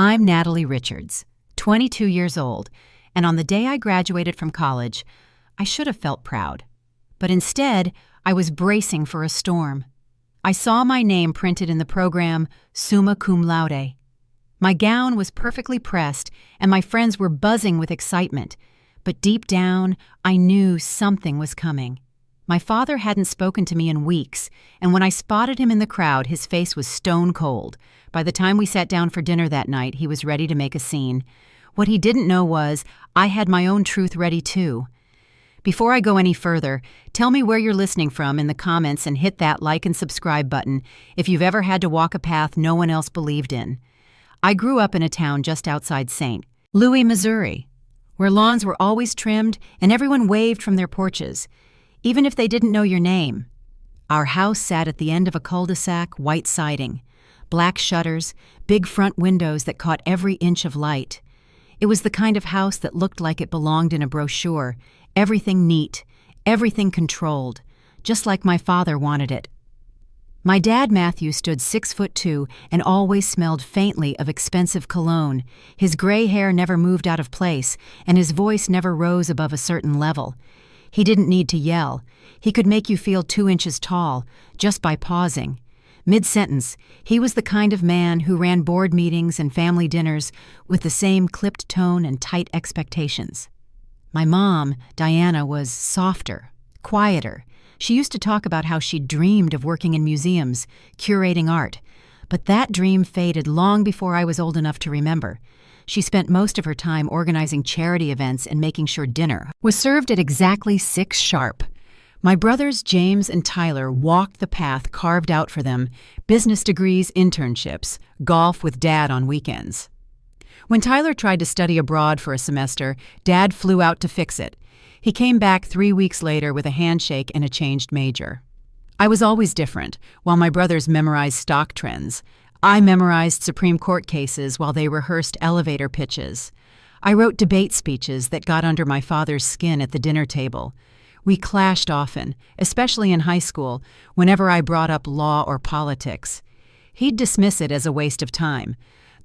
I'm Natalie Richards, 22 years old, and on the day I graduated from college, I should have felt proud. But instead, I was bracing for a storm. I saw my name printed in the program Summa Cum Laude. My gown was perfectly pressed, and my friends were buzzing with excitement. But deep down, I knew something was coming. My father hadn't spoken to me in weeks, and when I spotted him in the crowd, his face was stone cold. By the time we sat down for dinner that night, he was ready to make a scene. What he didn't know was, I had my own truth ready too. Before I go any further, tell me where you're listening from in the comments and hit that like and subscribe button if you've ever had to walk a path no one else believed in. I grew up in a town just outside St. Louis, Missouri, where lawns were always trimmed and everyone waved from their porches, even if they didn't know your name. Our house sat at the end of a cul-de-sac, white siding, black shutters, big front windows that caught every inch of light. It was the kind of house that looked like it belonged in a brochure, everything neat, everything controlled, just like my father wanted it. My dad, Matthew, stood 6'2" and always smelled faintly of expensive cologne. His gray hair never moved out of place, and his voice never rose above a certain level. He didn't need to yell. He could make you feel 2 inches tall, just by pausing. Mid-sentence, he was the kind of man who ran board meetings and family dinners with the same clipped tone and tight expectations. My mom, Diana, was softer, quieter. She used to talk about how she dreamed of working in museums, curating art. But that dream faded long before I was old enough to remember. She spent most of her time organizing charity events and making sure dinner was served at exactly 6 sharp. My brothers James and Tyler walked the path carved out for them: business degrees, internships, golf with Dad on weekends. When Tyler tried to study abroad for a semester, Dad flew out to fix it. He came back 3 weeks later with a handshake and a changed major. I was always different. While my brothers memorized stock trends, I memorized Supreme Court cases while they rehearsed elevator pitches. I wrote debate speeches that got under my father's skin at the dinner table. We clashed often, especially in high school, whenever I brought up law or politics. He'd dismiss it as a waste of time.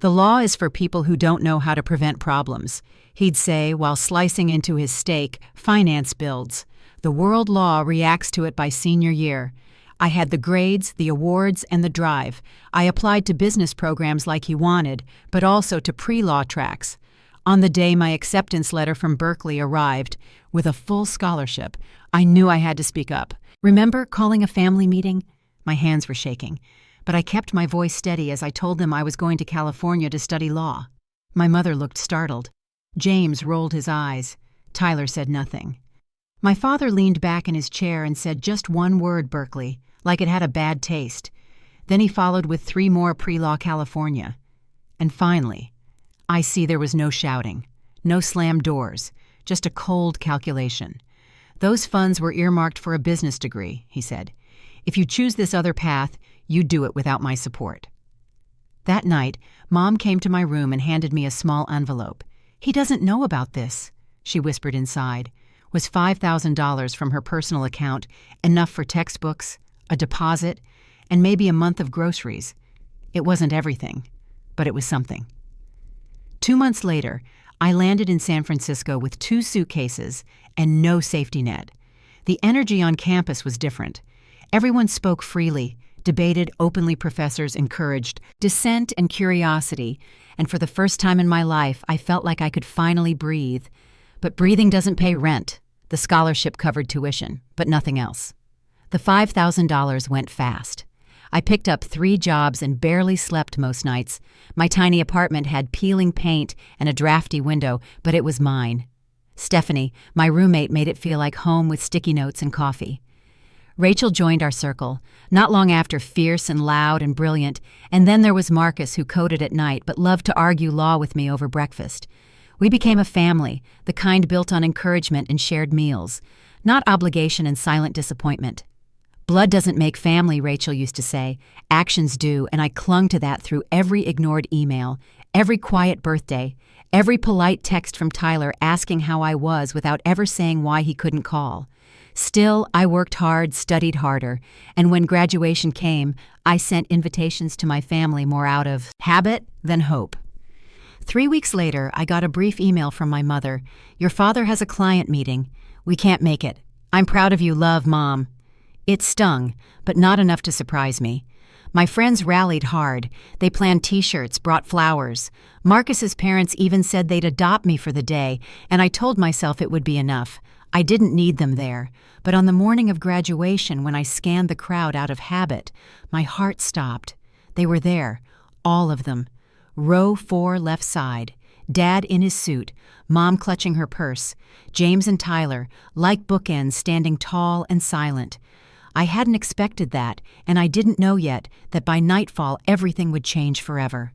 The law is for people who don't know how to prevent problems. He'd say, while slicing into his steak, finance builds. The world law reacts to it by senior year. I had the grades, the awards, and the drive. I applied to business programs like he wanted, but also to pre-law tracks. On the day my acceptance letter from Berkeley arrived, with a full scholarship, I knew I had to speak up. Remember calling a family meeting? My hands were shaking, but I kept my voice steady as I told them I was going to California to study law. My mother looked startled. James rolled his eyes. Tyler said nothing. My father leaned back in his chair and said just one word, Berkeley, like it had a bad taste. Then he followed with 3 more pre-law California. And finally, I see there was no shouting, no slammed doors, just a cold calculation. Those funds were earmarked for a business degree, he said. If you choose this other path, you do it without my support. That night, Mom came to my room and handed me a small envelope. He doesn't know about this, she whispered inside. Was $5,000 from her personal account, enough for textbooks, a deposit, and maybe a month of groceries. It wasn't everything, but it was something. 2 months later, I landed in San Francisco with 2 suitcases and no safety net. The energy on campus was different. Everyone spoke freely, debated openly. Professors encouraged dissent and curiosity, and for the first time in my life, I felt like I could finally breathe. But breathing doesn't pay rent. The scholarship covered tuition, but nothing else. The $5,000 went fast. I picked up 3 jobs and barely slept most nights. My tiny apartment had peeling paint and a drafty window, but it was mine. Stephanie, my roommate, made it feel like home with sticky notes and coffee. Rachel joined our circle, not long after, fierce and loud and brilliant, and then there was Marcus, who coded at night but loved to argue law with me over breakfast. We became a family, the kind built on encouragement and shared meals, not obligation and silent disappointment. Blood doesn't make family, Rachel used to say. Actions do, and I clung to that through every ignored email, every quiet birthday, every polite text from Tyler asking how I was without ever saying why he couldn't call. Still, I worked hard, studied harder, and when graduation came, I sent invitations to my family more out of habit than hope. 3 weeks later, I got a brief email from my mother. "Your father has a client meeting. We can't make it. I'm proud of you, love, Mom." It stung, but not enough to surprise me. My friends rallied hard. They planned t-shirts, brought flowers. Marcus's parents even said they'd adopt me for the day, and I told myself it would be enough. I didn't need them there. But on the morning of graduation, when I scanned the crowd out of habit, my heart stopped. They were there, all of them. Row 4 left side. Dad in his suit, Mom clutching her purse. James and Tyler, like bookends, standing tall and silent. I hadn't expected that, and I didn't know yet that by nightfall everything would change forever.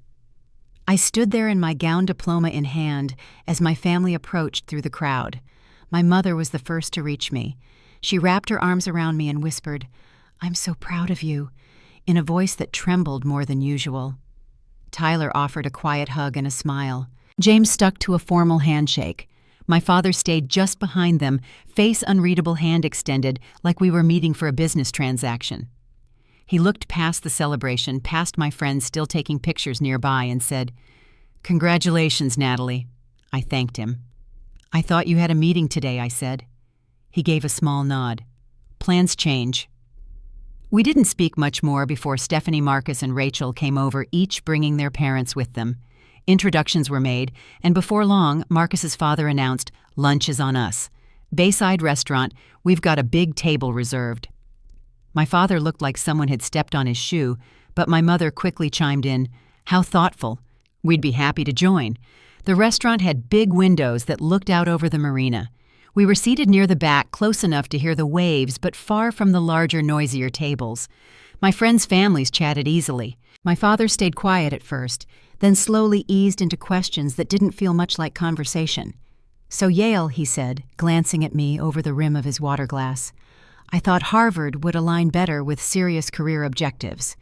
I stood there in my gown diploma in hand as my family approached through the crowd. My mother was the first to reach me. She wrapped her arms around me and whispered, "I'm so proud of you," in a voice that trembled more than usual. Tyler offered a quiet hug and a smile. James stuck to a formal handshake. My father stayed just behind them, face unreadable hand extended, like we were meeting for a business transaction. He looked past the celebration, past my friends still taking pictures nearby, and said, "Congratulations, Natalie." I thanked him. "I thought you had a meeting today," I said. He gave a small nod. "Plans change." We didn't speak much more before Stephanie, Marcus, and Rachel came over, each bringing their parents with them. Introductions were made, and before long, Marcus's father announced, "Lunch is on us. Bayside Restaurant, we've got a big table reserved." My father looked like someone had stepped on his shoe, but my mother quickly chimed in, "How thoughtful. We'd be happy to join." The restaurant had big windows that looked out over the marina. We were seated near the back, close enough to hear the waves, but far from the larger, noisier tables. My friends' families chatted easily. My father stayed quiet at first, then slowly eased into questions that didn't feel much like conversation. "So Yale," he said, glancing at me over the rim of his water glass. "I thought Harvard would align better with serious career objectives."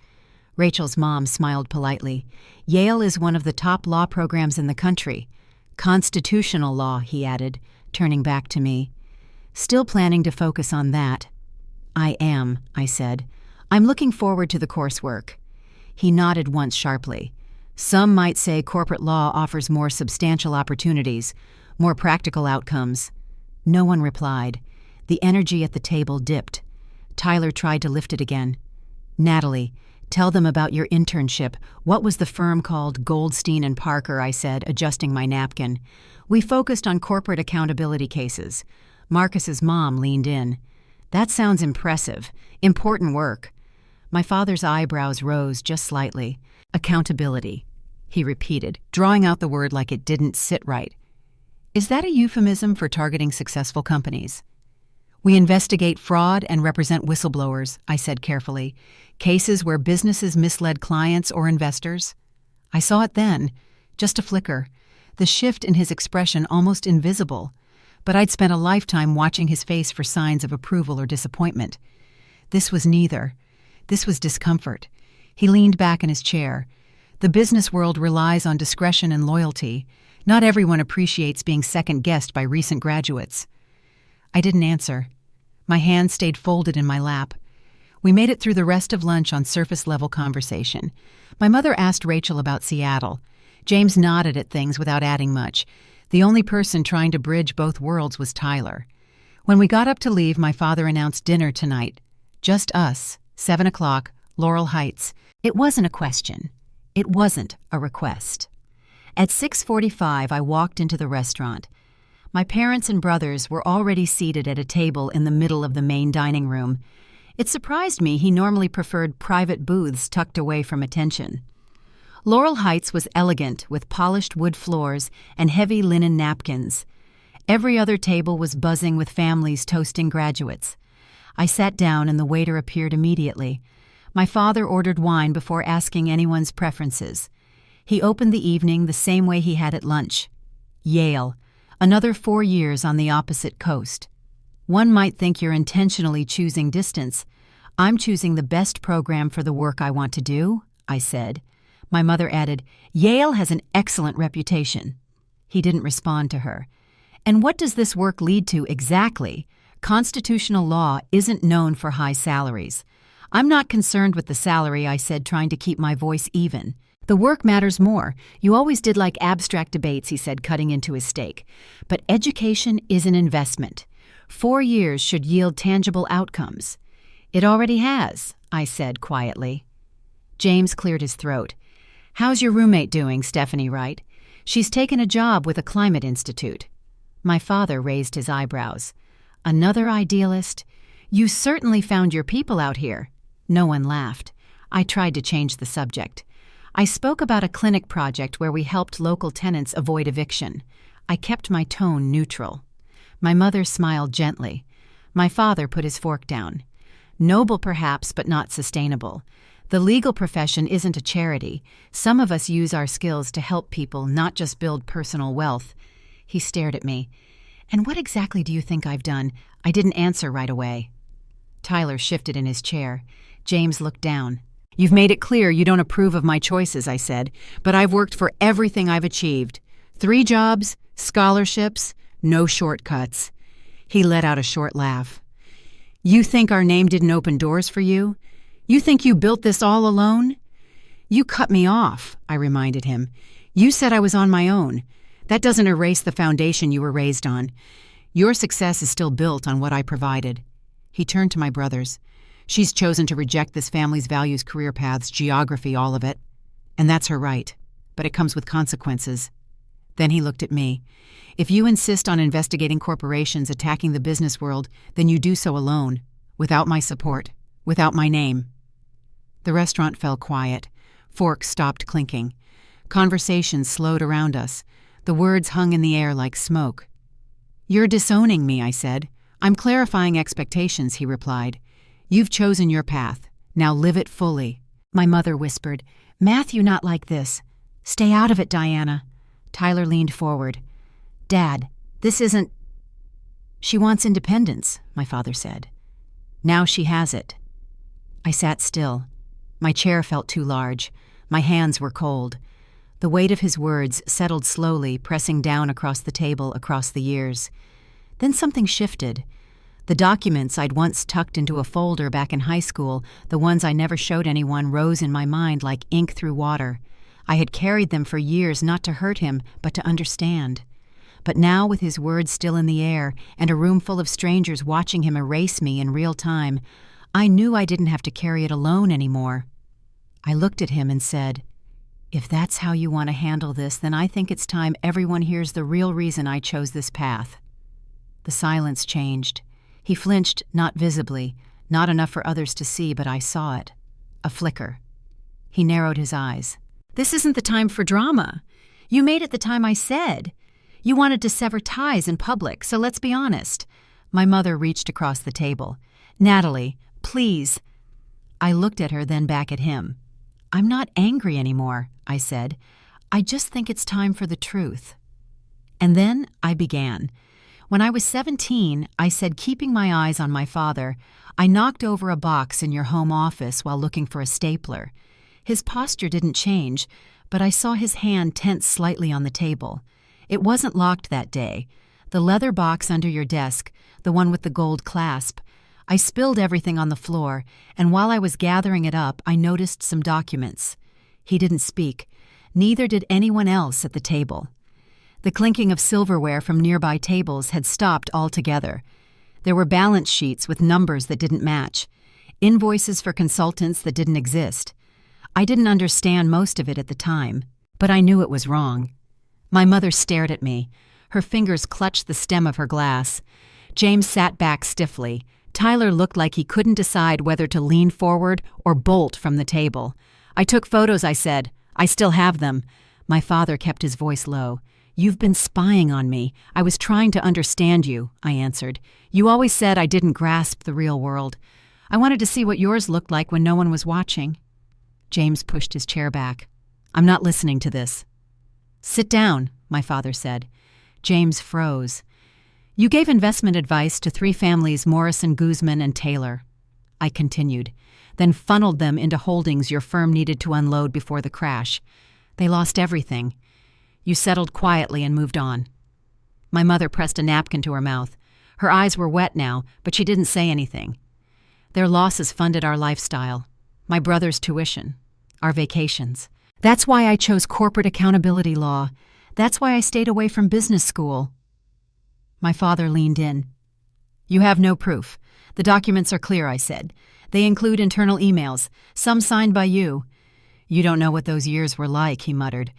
Rachel's mom smiled politely. "Yale is one of the top law programs in the country. Constitutional law," he added, turning back to me. "Still planning to focus on that." "I am," I said. "I'm looking forward to the coursework." He nodded once sharply. "Some might say corporate law offers more substantial opportunities, more practical outcomes." No one replied. The energy at the table dipped. Tyler tried to lift it again. "Natalie, tell them about your internship. What was the firm called?" "Goldstein and Parker," I said, adjusting my napkin. "We focused on corporate accountability cases." Marcus's mom leaned in. "That sounds impressive. Important work." My father's eyebrows rose just slightly. "Accountability," he repeated, drawing out the word like it didn't sit right. "Is that a euphemism for targeting successful companies?" "We investigate fraud and represent whistleblowers," I said carefully. "Cases where businesses misled clients or investors." I saw it then, just a flicker, the shift in his expression almost invisible, but I'd spent a lifetime watching his face for signs of approval or disappointment. This was neither. This was discomfort. He leaned back in his chair. "The business world relies on discretion and loyalty. Not everyone appreciates being second-guessed by recent graduates." I didn't answer. My hands stayed folded in my lap. We made it through the rest of lunch on surface-level conversation. My mother asked Rachel about Seattle. James nodded at things without adding much. The only person trying to bridge both worlds was Tyler. When we got up to leave, my father announced dinner tonight. Just us, 7 o'clock, Laurel Heights. It wasn't a question. It wasn't a request. At 6:45, I walked into the restaurant. My parents and brothers were already seated at a table in the middle of the main dining room. It surprised me he normally preferred private booths tucked away from attention. Laurel Heights was elegant, with polished wood floors and heavy linen napkins. Every other table was buzzing with families toasting graduates. I sat down and the waiter appeared immediately. My father ordered wine before asking anyone's preferences. He opened the evening the same way he had at lunch. Yale. Another 4 years on the opposite coast. One might think you're intentionally choosing distance. I'm choosing the best program for the work I want to do, I said. My mother added, Yale has an excellent reputation. He didn't respond to her. And what does this work lead to exactly? Constitutional law isn't known for high salaries. I'm not concerned with the salary, I said, trying to keep my voice even. The work matters more. You always did like abstract debates, he said, cutting into his steak. But education is an investment. 4 years should yield tangible outcomes. It already has, I said quietly. James cleared his throat. How's your roommate doing, Stephanie Wright? She's taken a job with a climate institute. My father raised his eyebrows. Another idealist? You certainly found your people out here. No one laughed. I tried to change the subject. I spoke about a clinic project where we helped local tenants avoid eviction. I kept my tone neutral. My mother smiled gently. My father put his fork down. Noble perhaps, but not sustainable. The legal profession isn't a charity. Some of us use our skills to help people, not just build personal wealth. He stared at me. And what exactly do you think I've done? I didn't answer right away. Tyler shifted in his chair. James looked down. You've made it clear you don't approve of my choices, I said, but I've worked for everything I've achieved. 3 jobs, scholarships, no shortcuts. He let out a short laugh. You think our name didn't open doors for you? You think you built this all alone? You cut me off, I reminded him. You said I was on my own. That doesn't erase the foundation you were raised on. Your success is still built on what I provided. He turned to my brothers. She's chosen to reject this family's values, career paths, geography, all of it. And that's her right. But it comes with consequences. Then he looked at me. If you insist on investigating corporations attacking the business world, then you do so alone, without my support, without my name. The restaurant fell quiet. Forks stopped clinking. Conversations slowed around us. The words hung in the air like smoke. You're disowning me, I said. I'm clarifying expectations, he replied. You've chosen your path. Now live it fully. My mother whispered, Matthew, not like this. Stay out of it, Diana. Tyler leaned forward. Dad, this isn't... She wants independence, my father said. Now she has it. I sat still. My chair felt too large. My hands were cold. The weight of his words settled slowly, pressing down across the table, across the years. Then something shifted. The documents I'd once tucked into a folder back in high school, the ones I never showed anyone, rose in my mind like ink through water. I had carried them for years, not to hurt him, but to understand. But now, with his words still in the air and a room full of strangers watching him erase me in real time, I knew I didn't have to carry it alone anymore. I looked at him and said, If that's how you want to handle this, then I think it's time everyone hears the real reason I chose this path. The silence changed. He flinched, not visibly, not enough for others to see, but I saw it. A flicker. He narrowed his eyes. This isn't the time for drama. You made it the time I said. You wanted to sever ties in public, so let's be honest. My mother reached across the table. Natalie, please. I looked at her, then back at him. I'm not angry anymore, I said. I just think it's time for the truth. And then I began. When I was 17, I said, keeping my eyes on my father, I knocked over a box in your home office while looking for a stapler. His posture didn't change, but I saw his hand tense slightly on the table. It wasn't locked that day. The leather box under your desk, the one with the gold clasp. I spilled everything on the floor, and while I was gathering it up, I noticed some documents. He didn't speak. Neither did anyone else at the table. The clinking of silverware from nearby tables had stopped altogether. There were balance sheets with numbers that didn't match, invoices for consultants that didn't exist. I didn't understand most of it at the time, but I knew it was wrong. My mother stared at me. Her fingers clutched the stem of her glass. James sat back stiffly. Tyler looked like he couldn't decide whether to lean forward or bolt from the table. I took photos, I said. I still have them. My father kept his voice low. You've been spying on me. I was trying to understand you, I answered. You always said I didn't grasp the real world. I wanted to see what yours looked like when no one was watching. James pushed his chair back. I'm not listening to this. Sit down, my father said. James froze. You gave investment advice to 3 families, Morrison, Guzman, and Taylor. I continued, then funneled them into holdings your firm needed to unload before the crash. They lost everything. You settled quietly and moved on. My mother pressed a napkin to her mouth. Her eyes were wet now, but she didn't say anything. Their losses funded our lifestyle, my brother's tuition, our vacations. That's why I chose corporate accountability law. That's why I stayed away from business school. My father leaned in. You have no proof. The documents are clear, I said. They include internal emails, some signed by you. You don't know what those years were like, he muttered.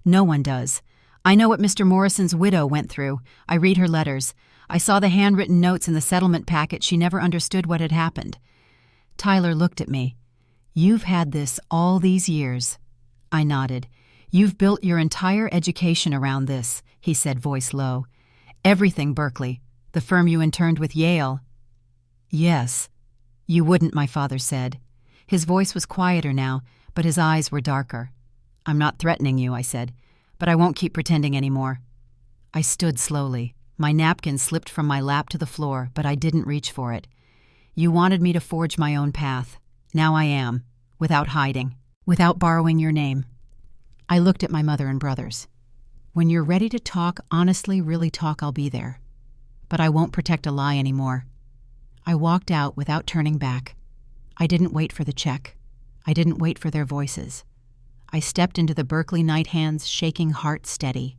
No one does. I know what Mr. Morrison's widow went through. I read her letters. I saw the handwritten notes in the settlement packet. She never understood what had happened. Tyler looked at me. You've had this all these years. I nodded. You've built your entire education around this, he said, voice low. Everything Berkeley. The firm you interned with Yale. Yes. You wouldn't, my father said. His voice was quieter now, but his eyes were darker. I'm not threatening you, I said, but I won't keep pretending anymore. I stood slowly. My napkin slipped from my lap to the floor, but I didn't reach for it. You wanted me to forge my own path. Now I am, without hiding, without borrowing your name. I looked at my mother and brothers. When you're ready to talk, honestly, really talk, I'll be there. But I won't protect a lie anymore. I walked out without turning back. I didn't wait for the check. I didn't wait for their voices. I stepped into the Berkeley night hands, shaking heart steady.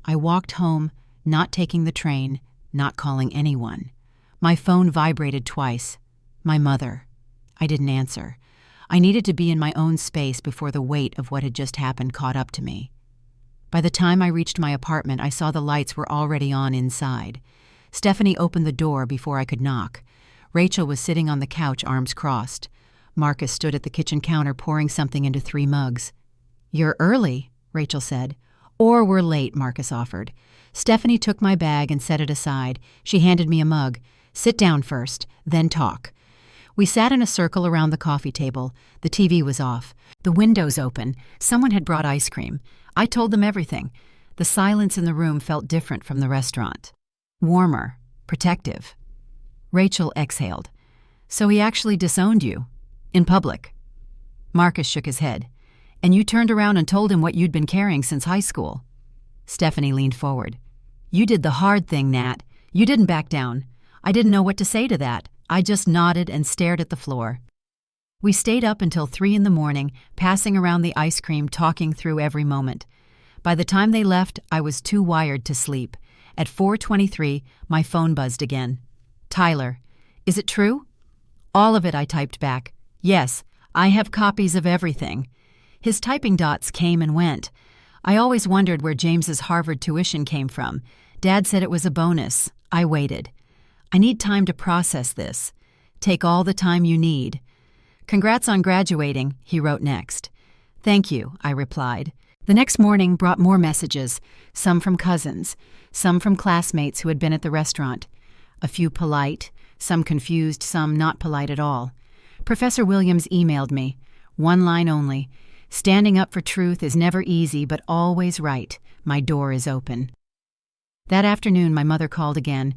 I walked home, not taking the train, not calling anyone. My phone vibrated twice. My mother. I didn't answer. I needed to be in my own space before the weight of what had just happened caught up to me. By the time I reached my apartment, I saw the lights were already on inside. Stephanie opened the door before I could knock. Rachel was sitting on the couch, arms crossed. Marcus stood at the kitchen counter pouring something into 3 mugs. You're early, Rachel said. Or we're late, Marcus offered. Stephanie took my bag and set it aside. She handed me a mug. Sit down first, then talk. We sat in a circle around the coffee table. The TV was off. The windows open. Someone had brought ice cream. I told them everything. The silence in the room felt different from the restaurant. Warmer, protective. Rachel exhaled. So he actually disowned you? In public? Marcus shook his head. And you turned around and told him what you'd been carrying since high school. Stephanie leaned forward. You did the hard thing, Nat. You didn't back down. I didn't know what to say to that. I just nodded and stared at the floor. We stayed up until 3 a.m, passing around the ice cream, talking through every moment. By the time they left, I was too wired to sleep. At 4:23, my phone buzzed again. Tyler, is it true? All of it, I typed back. Yes, I have copies of everything. His typing dots came and went. I always wondered where James's Harvard tuition came from. Dad said it was a bonus. I waited. I need time to process this. Take all the time you need. Congrats on graduating, he wrote next. Thank you, I replied. The next morning brought more messages, some from cousins, some from classmates who had been at the restaurant. A few polite, some confused, some not polite at all. Professor Williams emailed me. 1 line only. Standing up for truth is never easy, but always right. My door is open. That afternoon, my mother called again.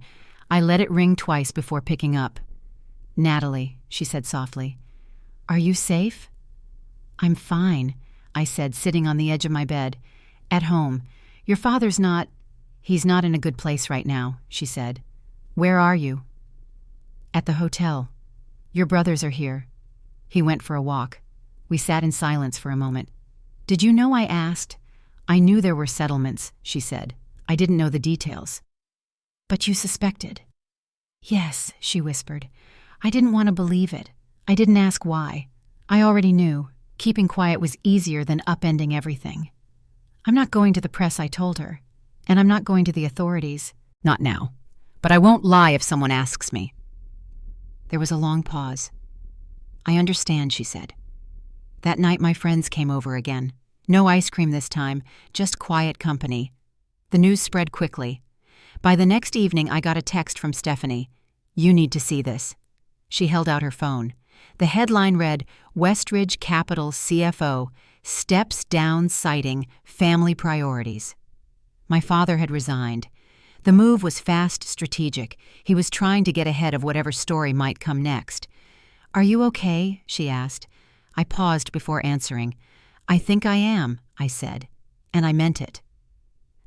I let it ring twice before picking up. Natalie, she said softly. Are you safe? I'm fine, I said, sitting on the edge of my bed. At home. Your father's not... He's not in a good place right now, she said. Where are you? At the hotel. Your brothers are here. He went for a walk. We sat in silence for a moment. Did you know I asked? I knew there were settlements, she said. I didn't know the details. But you suspected. Yes, she whispered. I didn't want to believe it. I didn't ask why. I already knew. Keeping quiet was easier than upending everything. I'm not going to the press, I told her. And I'm not going to the authorities. Not now. But I won't lie if someone asks me. There was a long pause. I understand, she said. That night my friends came over again. No ice cream this time, just quiet company. The news spread quickly. By the next evening I got a text from Stephanie. You need to see this. She held out her phone. The headline read, Westridge Capital CFO, Steps Down Citing Family Priorities. My father had resigned. The move was fast, strategic. He was trying to get ahead of whatever story might come next. Are you okay? She asked. I paused before answering. I think I am, I said. And I meant it.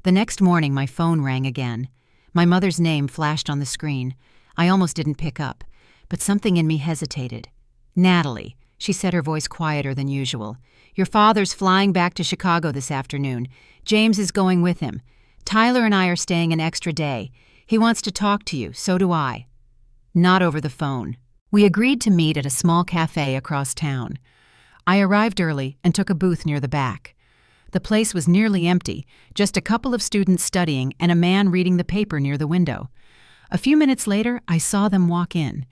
The next morning my phone rang again. My mother's name flashed on the screen. I almost didn't pick up, but something in me hesitated. Natalie, she said, her voice quieter than usual. "Your father's flying back to Chicago this afternoon. James is going with him. Tyler and I are staying an extra day. He wants to talk to you, so do I." Not over the phone. We agreed to meet at a small cafe across town. I arrived early and took a booth near the back. The place was nearly empty, just a couple of students studying and a man reading the paper near the window. A few minutes later, I saw them walk in.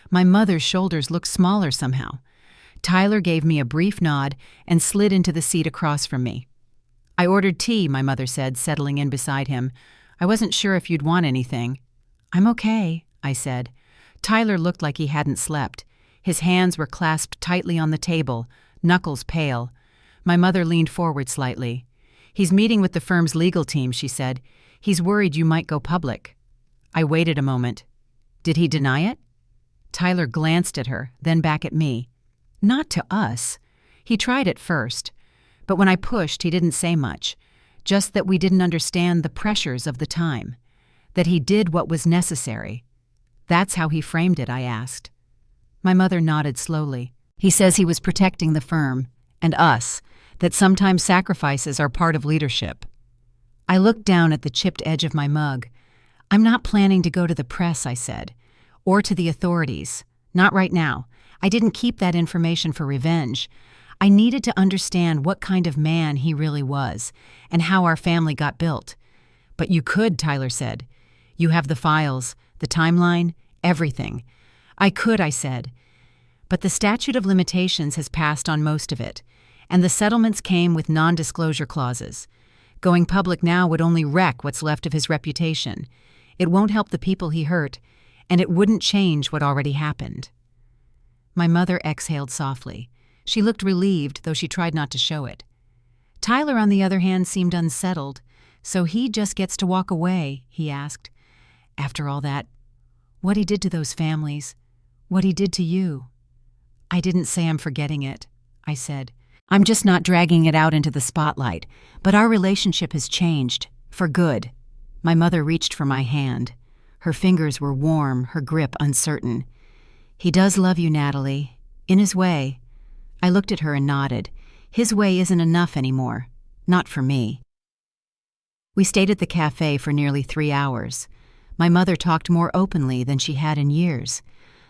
My mother's shoulders looked smaller somehow. Tyler gave me a brief nod and slid into the seat across from me. "I ordered tea," my mother said, settling in beside him. "I wasn't sure if you'd want anything." "I'm okay," I said. Tyler looked like he hadn't slept. His hands were clasped tightly on the table, knuckles pale. My mother leaned forward slightly. "He's meeting with the firm's legal team," she said. "He's worried you might go public." I waited a moment. "Did he deny it?" Tyler glanced at her, then back at me. "Not to us. He tried at first. But when I pushed, he didn't say much. Just that we didn't understand the pressures of the time. That he did what was necessary." "That's how he framed it," I asked. My mother nodded slowly. "He says he was protecting the firm, and us, that sometimes sacrifices are part of leadership." I looked down at the chipped edge of my mug. "I'm not planning to go to the press," I said. "Or to the authorities. Not right now. I didn't keep that information for revenge. I needed to understand what kind of man he really was, and how our family got built." "But you could," Tyler said. "You have the files, the timeline, everything." "I could," I said. "But the statute of limitations has passed on most of it, and the settlements came with non-disclosure clauses. Going public now would only wreck what's left of his reputation. It won't help the people he hurt, and it wouldn't change what already happened." My mother exhaled softly. She looked relieved, though she tried not to show it. Tyler, on the other hand, seemed unsettled. "So he just gets to walk away?" he asked. "After all that, what he did to those families, what he did to you." "I didn't say I'm forgetting it," I said. "I'm just not dragging it out into the spotlight. But our relationship has changed, for good." My mother reached for my hand. Her fingers were warm, her grip uncertain. "He does love you, Natalie, in his way." I looked at her and nodded. His way isn't enough anymore. Not for me. We stayed at the cafe for nearly 3 hours. My mother talked more openly than she had in years.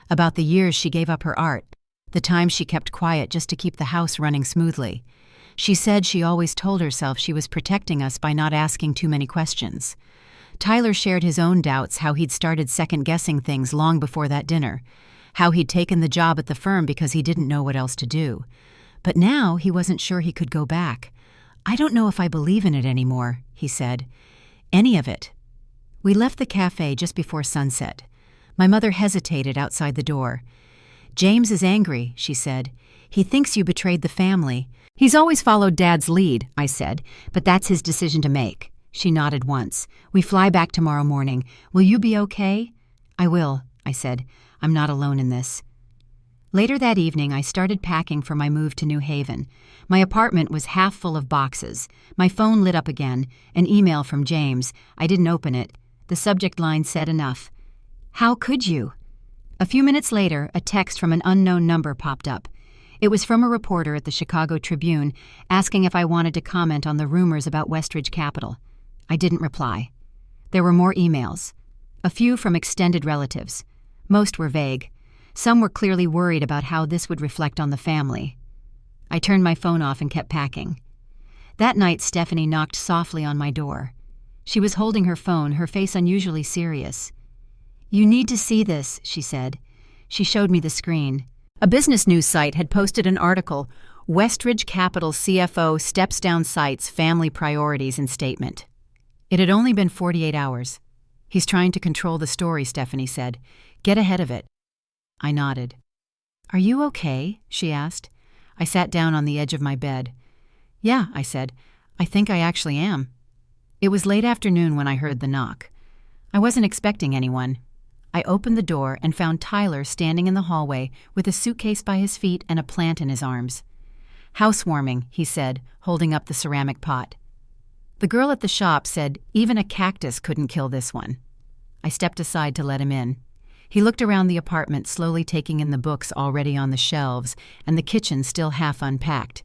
About the years she gave up her art, the times she kept quiet just to keep the house running smoothly. She said she always told herself she was protecting us by not asking too many questions. Tyler shared his own doubts, how he'd started second-guessing things long before that dinner, how he'd taken the job at the firm because he didn't know what else to do. But now he wasn't sure he could go back. "I don't know if I believe in it anymore," he said. "Any of it." We left the cafe just before sunset. My mother hesitated outside the door. "James is angry," she said. "He thinks you betrayed the family." "He's always followed Dad's lead," I said, "but that's his decision to make." She nodded once. "We fly back tomorrow morning. Will you be okay?" "I will," I said. "I'm not alone in this." Later that evening, I started packing for my move to New Haven. My apartment was half full of boxes. My phone lit up again, an email from James. I didn't open it. The subject line said enough. "How could you?" A few minutes later, a text from an unknown number popped up. It was from a reporter at the Chicago Tribune, asking if I wanted to comment on the rumors about Westridge Capital. I didn't reply. There were more emails. A few from extended relatives. Most were vague. Some were clearly worried about how this would reflect on the family. I turned my phone off and kept packing. That night, Stephanie knocked softly on my door. She was holding her phone, her face unusually serious. "You need to see this," she said. She showed me the screen. A business news site had posted an article, "Westridge Capital CFO Steps Down Site's Family Priorities and Statement." It had only been 48 hours. "He's trying to control the story," Stephanie said. "Get ahead of it." I nodded. "Are you okay?" she asked. I sat down on the edge of my bed. "Yeah," I said. "I think I actually am." It was late afternoon when I heard the knock. I wasn't expecting anyone. I opened the door and found Tyler standing in the hallway with a suitcase by his feet and a plant in his arms. "Housewarming," he said, holding up the ceramic pot. The girl at the shop said even a cactus couldn't kill this one. I stepped aside to let him in. He looked around the apartment, slowly taking in the books already on the shelves and the kitchen still half unpacked.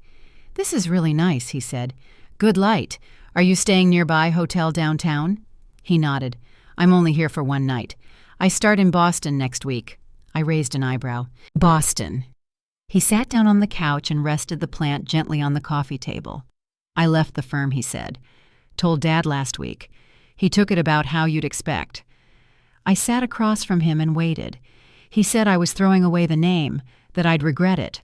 "This is really nice," he said. "Good light. Are you staying nearby hotel downtown?" He nodded. "I'm only here for one night. I start in Boston next week." I raised an eyebrow. "Boston." He sat down on the couch and rested the plant gently on the coffee table. "I left the firm," he said. "Told Dad last week. He took it about how you'd expect." I sat across from him and waited. He said I was throwing away the name, that I'd regret it,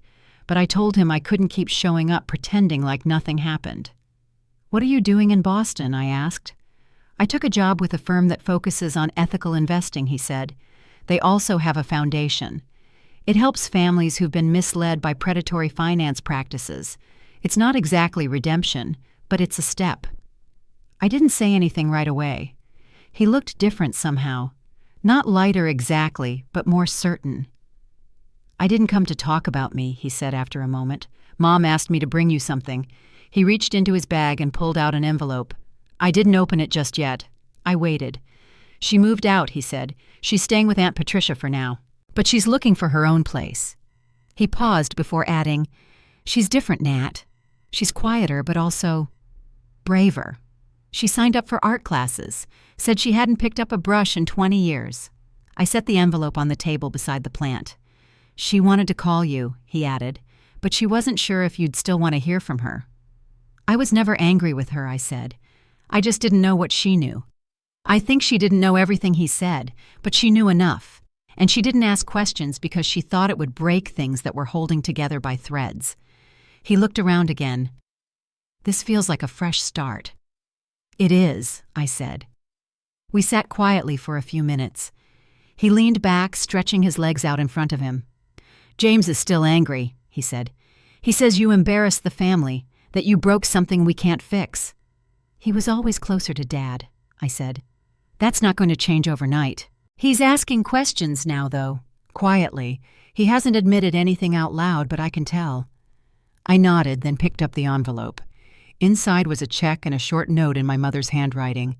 but I told him I couldn't keep showing up pretending like nothing happened. "What are you doing in Boston?" I asked. "I took a job with a firm that focuses on ethical investing," he said. "They also have a foundation. It helps families who've been misled by predatory finance practices. It's not exactly redemption, but it's a step." I didn't say anything right away. He looked different somehow. Not lighter exactly, but more certain. "I didn't come to talk about me," he said after a moment. "Mom asked me to bring you something." He reached into his bag and pulled out an envelope. I didn't open it just yet. I waited. "She moved out," he said. "She's staying with Aunt Patricia for now. But she's looking for her own place." He paused before adding, "She's different, Nat. She's quieter, but also braver. She signed up for art classes, said she hadn't picked up a brush in 20 years. I set the envelope on the table beside the plant. "She wanted to call you," he added, "but she wasn't sure if you'd still want to hear from her." "I was never angry with her," I said. "I just didn't know what she knew." I think she didn't know everything he said, but she knew enough. And she didn't ask questions because she thought it would break things that were holding together by threads. He looked around again. "This feels like a fresh start." "It is," I said. We sat quietly for a few minutes. He leaned back, stretching his legs out in front of him. "James is still angry," he said. "He says you embarrassed the family, that you broke something we can't fix." "He was always closer to Dad," I said. "That's not going to change overnight." "He's asking questions now, though." Quietly. "He hasn't admitted anything out loud, but I can tell." I nodded, then picked up the envelope. Inside was a check and a short note in my mother's handwriting.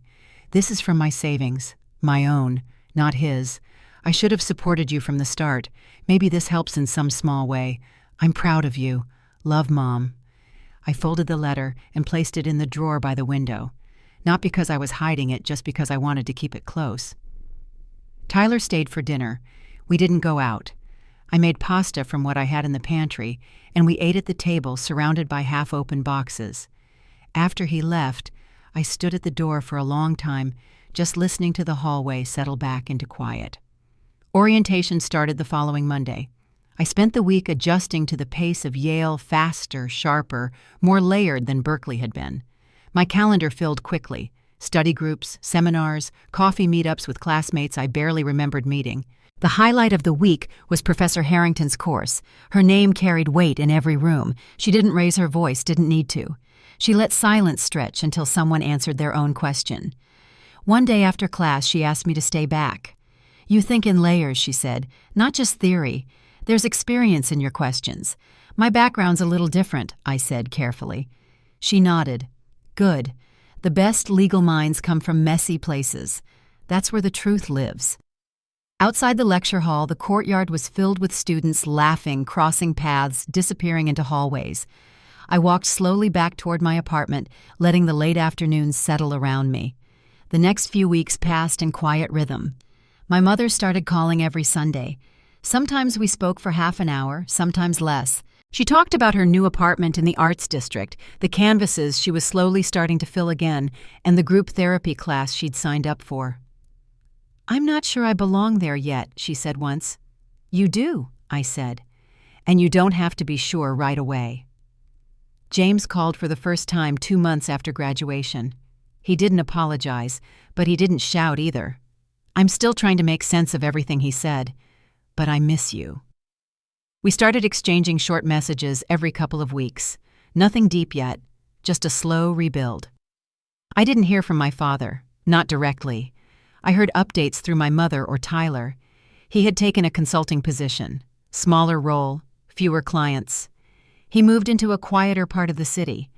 "This is from my savings. My own, not his. I should have supported you from the start. Maybe this helps in some small way. I'm proud of you. Love, Mom." I folded the letter and placed it in the drawer by the window. Not because I was hiding it, just because I wanted to keep it close. Tyler stayed for dinner. We didn't go out. I made pasta from what I had in the pantry, and we ate at the table surrounded by half-open boxes. After he left, I stood at the door for a long time, just listening to the hallway settle back into quiet. Orientation started the following Monday. I spent the week adjusting to the pace of Yale, faster, sharper, more layered than Berkeley had been. My calendar filled quickly. Study groups, seminars, coffee meetups with classmates I barely remembered meeting. The highlight of the week was Professor Harrington's course. Her name carried weight in every room. She didn't raise her voice, didn't need to. She let silence stretch until someone answered their own question. One day after class, she asked me to stay back. "You think in layers," she said, "not just theory. There's experience in your questions." "My background's a little different," I said carefully. She nodded. "Good. The best legal minds come from messy places. That's where the truth lives." Outside the lecture hall, the courtyard was filled with students laughing, crossing paths, disappearing into hallways. I walked slowly back toward my apartment, letting the late afternoons settle around me. The next few weeks passed in quiet rhythm. My mother started calling every Sunday. Sometimes we spoke for half an hour, sometimes less. She talked about her new apartment in the Arts District, the canvases she was slowly starting to fill again, and the group therapy class she'd signed up for. "I'm not sure I belong there yet," she said once. "You do," I said. "And you don't have to be sure right away." James called for the first time 2 months after graduation. He didn't apologize, but he didn't shout either. I'm still trying to make sense of everything he said, but I miss you. We started exchanging short messages every couple of weeks. Nothing deep yet, just a slow rebuild. I didn't hear from my father, not directly. I heard updates through my mother or Tyler. He had taken a consulting position, smaller role, fewer clients. He moved into a quieter part of the city.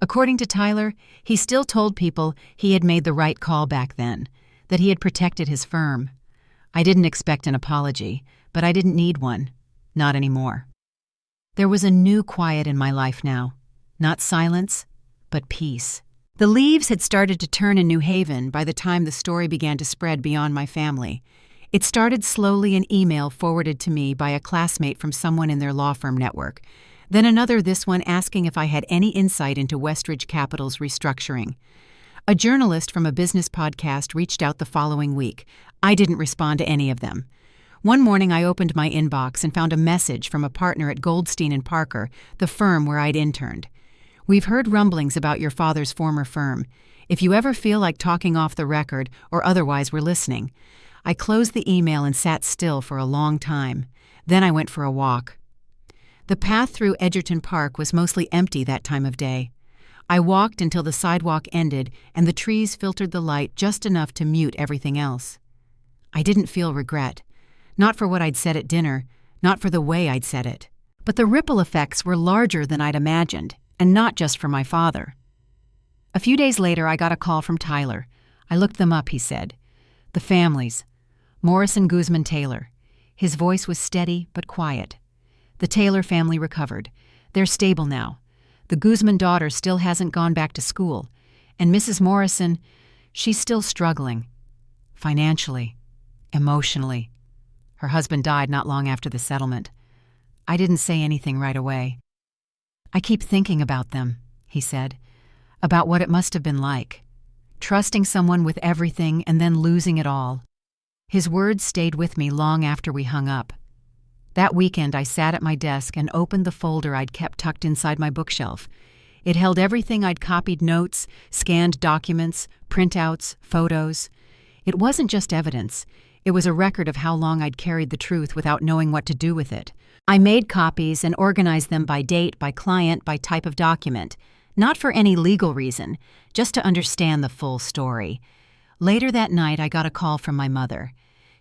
According to Tyler, he still told people he had made the right call back then, that he had protected his firm. I didn't expect an apology, but I didn't need one. Not anymore. There was a new quiet in my life now. Not silence, but peace. The leaves had started to turn in New Haven by the time the story began to spread beyond my family. It started slowly, an email forwarded to me by a classmate from someone in their law firm network. Then another, this one asking if I had any insight into Westridge Capital's restructuring. A journalist from a business podcast reached out the following week. I didn't respond to any of them. One morning I opened my inbox and found a message from a partner at Goldstein & Parker, the firm where I'd interned. "We've heard rumblings about your father's former firm. If you ever feel like talking off the record or otherwise, we're listening." I closed the email and sat still for a long time. Then I went for a walk. The path through Edgerton Park was mostly empty that time of day. I walked until the sidewalk ended and the trees filtered the light just enough to mute everything else. I didn't feel regret. Not for what I'd said at dinner, not for the way I'd said it. But the ripple effects were larger than I'd imagined, and not just for my father. A few days later, I got a call from Tyler. I looked them up, he said. The families. Morris and Guzman Taylor. His voice was steady but quiet. The Taylor family recovered. They're stable now. The Guzman daughter still hasn't gone back to school. And Mrs. Morrison, she's still struggling. Financially. Emotionally. Her husband died not long after the settlement. I didn't say anything right away. "I keep thinking about them," he said. "About what it must have been like. Trusting someone with everything and then losing it all." His words stayed with me long after we hung up. That weekend I sat at my desk and opened the folder I'd kept tucked inside my bookshelf. It held everything I'd copied: notes, scanned documents, printouts, photos. It wasn't just evidence. It was a record of how long I'd carried the truth without knowing what to do with it. I made copies and organized them by date, by client, by type of document. Not for any legal reason, just to understand the full story. Later that night, I got a call from my mother.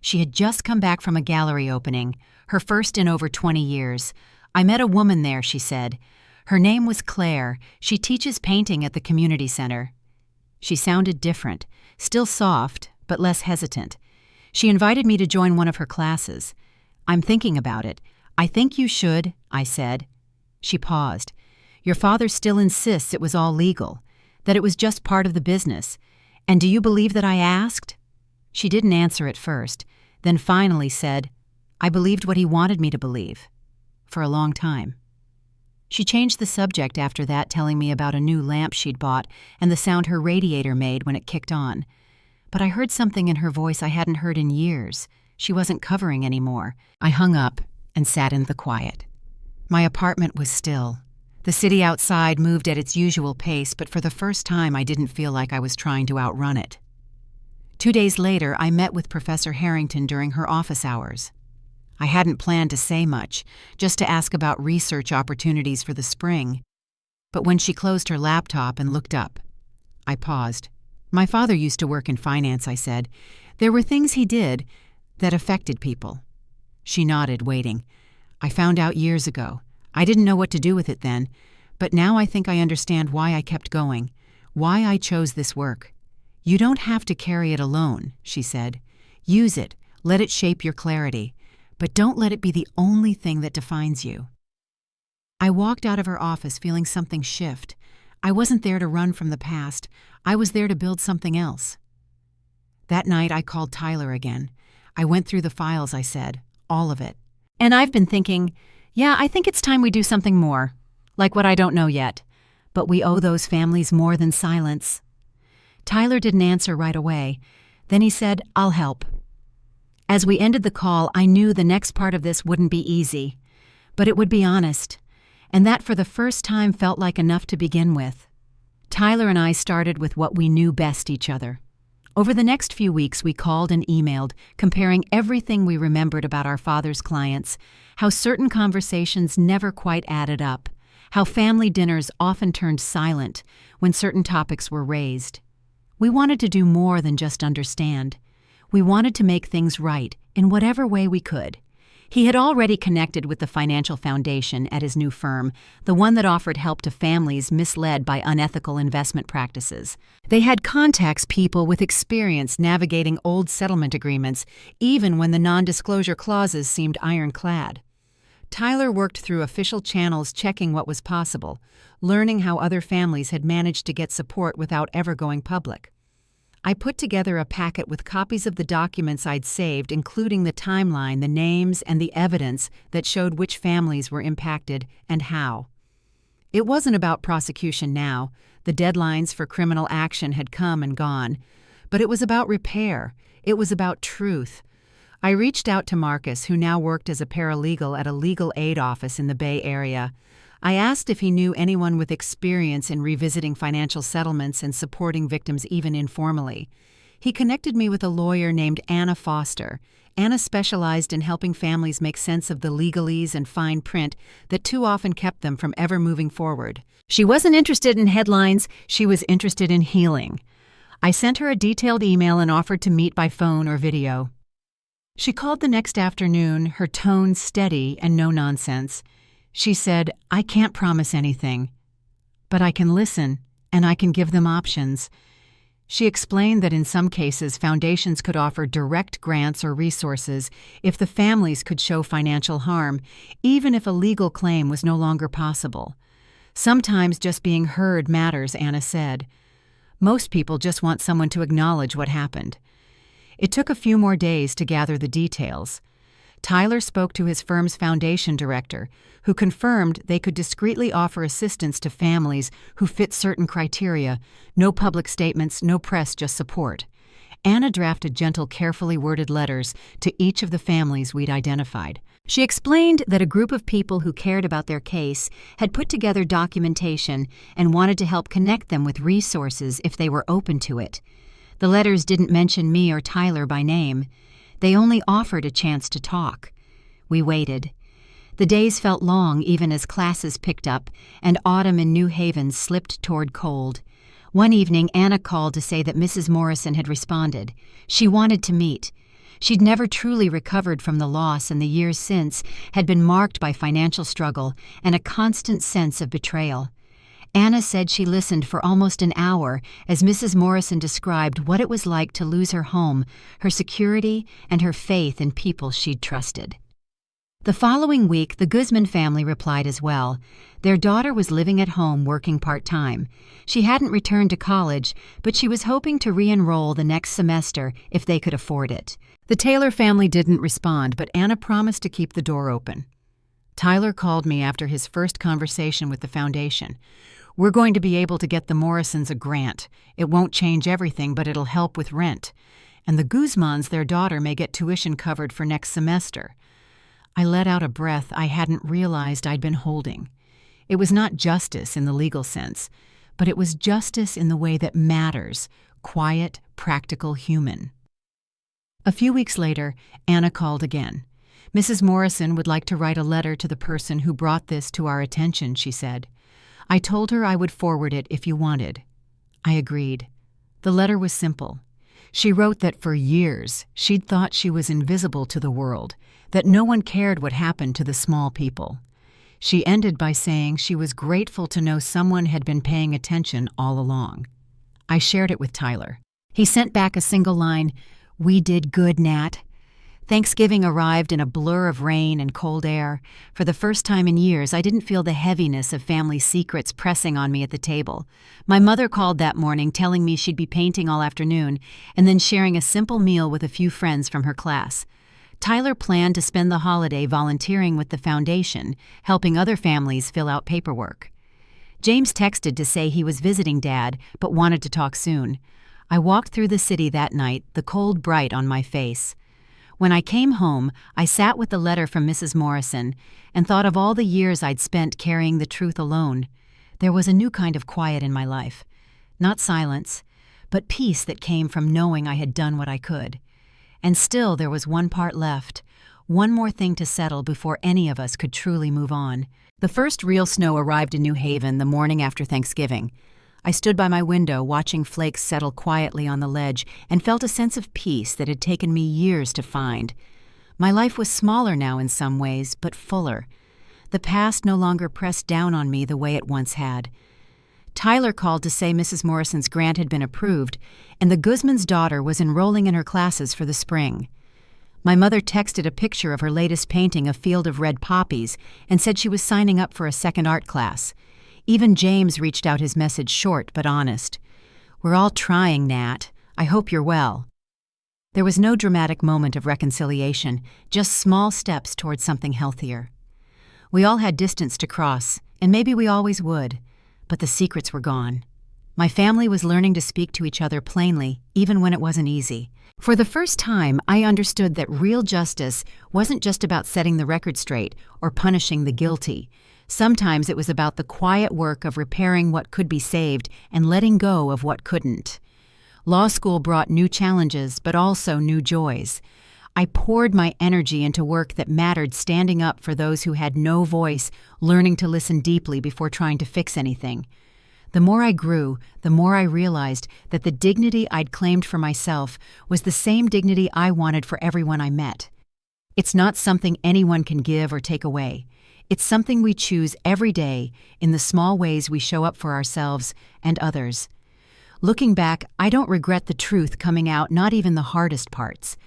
She had just come back from a gallery opening, her first in over 20 years. "I met a woman there," she said. "Her name was Claire. She teaches painting at the community center." She sounded different, still soft, but less hesitant. She invited me to join one of her classes. "I'm thinking about it. I think you should," I said. She paused. "Your father still insists it was all legal, that it was just part of the business. And do you believe that I asked?" She didn't answer at first, then finally said, "I believed what he wanted me to believe. For a long time." She changed the subject after that, telling me about a new lamp she'd bought and the sound her radiator made when it kicked on. But I heard something in her voice I hadn't heard in years. She wasn't covering anymore. I hung up and sat in the quiet. My apartment was still. The city outside moved at its usual pace, but for the first time I didn't feel like I was trying to outrun it. 2 days later, I met with Professor Harrington during her office hours. I hadn't planned to say much, just to ask about research opportunities for the spring. But when she closed her laptop and looked up, I paused. "My father used to work in finance," I said. "There were things he did that affected people." She nodded, waiting. "I found out years ago. I didn't know what to do with it then, but now I think I understand why I kept going, why I chose this work. You don't have to carry it alone," she said. "Use it, let it shape your clarity, but don't let it be the only thing that defines you." I walked out of her office feeling something shift. I wasn't there to run from the past. I was there to build something else. That night I called Tyler again. I went through the files, I said, all of it. "And I've been thinking, yeah, I think it's time we do something more. Like what I don't know yet. But we owe those families more than silence." Tyler didn't answer right away. Then he said, "I'll help." As we ended the call, I knew the next part of this wouldn't be easy. But it would be honest. And that for the first time felt like enough to begin with. Tyler and I started with what we knew best each other. Over the next few weeks, we called and emailed, comparing everything we remembered about our father's clients, how certain conversations never quite added up, how family dinners often turned silent when certain topics were raised. We wanted to do more than just understand. We wanted to make things right in whatever way we could. He had already connected with the financial foundation at his new firm, the one that offered help to families misled by unethical investment practices. They had contacts people with experience navigating old settlement agreements, even when the non-disclosure clauses seemed ironclad. Tyler worked through official channels checking what was possible, learning how other families had managed to get support without ever going public. I put together a packet with copies of the documents I'd saved, including the timeline, the names, and the evidence that showed which families were impacted and how. It wasn't about prosecution now. The deadlines for criminal action had come and gone. But it was about repair. It was about truth. I reached out to Marcus, who now worked as a paralegal at a legal aid office in the Bay Area. I asked if he knew anyone with experience in revisiting financial settlements and supporting victims even informally. He connected me with a lawyer named Anna Foster. Anna specialized in helping families make sense of the legalese and fine print that too often kept them from ever moving forward. She wasn't interested in headlines, she was interested in healing. I sent her a detailed email and offered to meet by phone or video. She called the next afternoon, her tone steady and no nonsense. She said, "I can't promise anything, but I can listen and I can give them options." She explained that in some cases foundations could offer direct grants or resources if the families could show financial harm, even if a legal claim was no longer possible. Sometimes just being heard matters, Anna said. Most people just want someone to acknowledge what happened. It took a few more days to gather the details. Tyler spoke to his firm's foundation director, who confirmed they could discreetly offer assistance to families who fit certain criteria. No public statements, no press, just support. Anna drafted gentle, carefully worded letters to each of the families we'd identified. She explained that a group of people who cared about their case had put together documentation and wanted to help connect them with resources if they were open to it. The letters didn't mention me or Tyler by name. They only offered a chance to talk. We waited. The days felt long even as classes picked up and autumn in New Haven slipped toward cold. One evening, Anna called to say that Mrs. Morrison had responded. She wanted to meet. She'd never truly recovered from the loss, and the years since had been marked by financial struggle and a constant sense of betrayal. Anna said she listened for almost an hour as Mrs. Morrison described what it was like to lose her home, her security, and her faith in people she'd trusted. The following week, the Guzman family replied as well. Their daughter was living at home working part-time. She hadn't returned to college, but she was hoping to re-enroll the next semester if they could afford it. The Taylor family didn't respond, but Anna promised to keep the door open. Tyler called me after his first conversation with the foundation. "We're going to be able to get the Morrisons a grant. It won't change everything, but it'll help with rent. And the Guzmans, their daughter, may get tuition covered for next semester." I let out a breath I hadn't realized I'd been holding. It was not justice in the legal sense, but it was justice in the way that matters, quiet, practical, human. A few weeks later, Anna called again. "Mrs. Morrison would like to write a letter to the person who brought this to our attention," she said. "I told her I would forward it if you wanted." I agreed. The letter was simple. She wrote that for years she'd thought she was invisible to the world, that no one cared what happened to the small people. She ended by saying she was grateful to know someone had been paying attention all along. I shared it with Tyler. He sent back a single line, "We did good, Nat." Thanksgiving arrived in a blur of rain and cold air. For the first time in years, I didn't feel the heaviness of family secrets pressing on me at the table. My mother called that morning telling me she'd be painting all afternoon and then sharing a simple meal with a few friends from her class. Tyler planned to spend the holiday volunteering with the foundation, helping other families fill out paperwork. James texted to say he was visiting Dad, but wanted to talk soon. I walked through the city that night, the cold bright on my face. When I came home, I sat with the letter from Mrs. Morrison and thought of all the years I'd spent carrying the truth alone. There was a new kind of quiet in my life. Not silence, but peace that came from knowing I had done what I could. And still there was one part left, one more thing to settle before any of us could truly move on. The first real snow arrived in New Haven the morning after Thanksgiving. I stood by my window watching flakes settle quietly on the ledge and felt a sense of peace that had taken me years to find. My life was smaller now in some ways, but fuller. The past no longer pressed down on me the way it once had. Tyler called to say Mrs. Morrison's grant had been approved, and the Guzman's daughter was enrolling in her classes for the spring. My mother texted a picture of her latest painting, a field of red poppies, and said she was signing up for a second art class. Even James reached out, his message short but honest. "We're all trying, Nat. I hope you're well." There was no dramatic moment of reconciliation, just small steps towards something healthier. We all had distance to cross, and maybe we always would, but the secrets were gone. My family was learning to speak to each other plainly, even when it wasn't easy. For the first time, I understood that real justice wasn't just about setting the record straight or punishing the guilty. Sometimes it was about the quiet work of repairing what could be saved and letting go of what couldn't. Law school brought new challenges, but also new joys. I poured my energy into work that mattered, standing up for those who had no voice, learning to listen deeply before trying to fix anything. The more I grew, the more I realized that the dignity I'd claimed for myself was the same dignity I wanted for everyone I met. It's not something anyone can give or take away. It's something we choose every day in the small ways we show up for ourselves and others. Looking back, I don't regret the truth coming out, not even the hardest parts.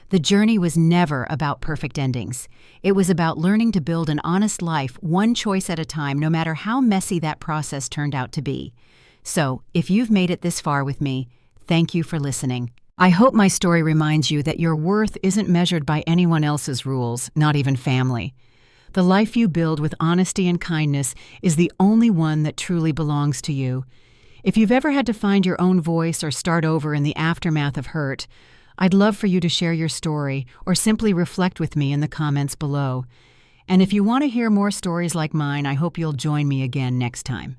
The journey was never about perfect endings. It was about learning to build an honest life, one choice at a time, no matter how messy that process turned out to be. So, if you've made it this far with me, thank you for listening. I hope my story reminds you that your worth isn't measured by anyone else's rules, not even family. The life you build with honesty and kindness is the only one that truly belongs to you. If you've ever had to find your own voice or start over in the aftermath of hurt, I'd love for you to share your story or simply reflect with me in the comments below. And if you want to hear more stories like mine, I hope you'll join me again next time.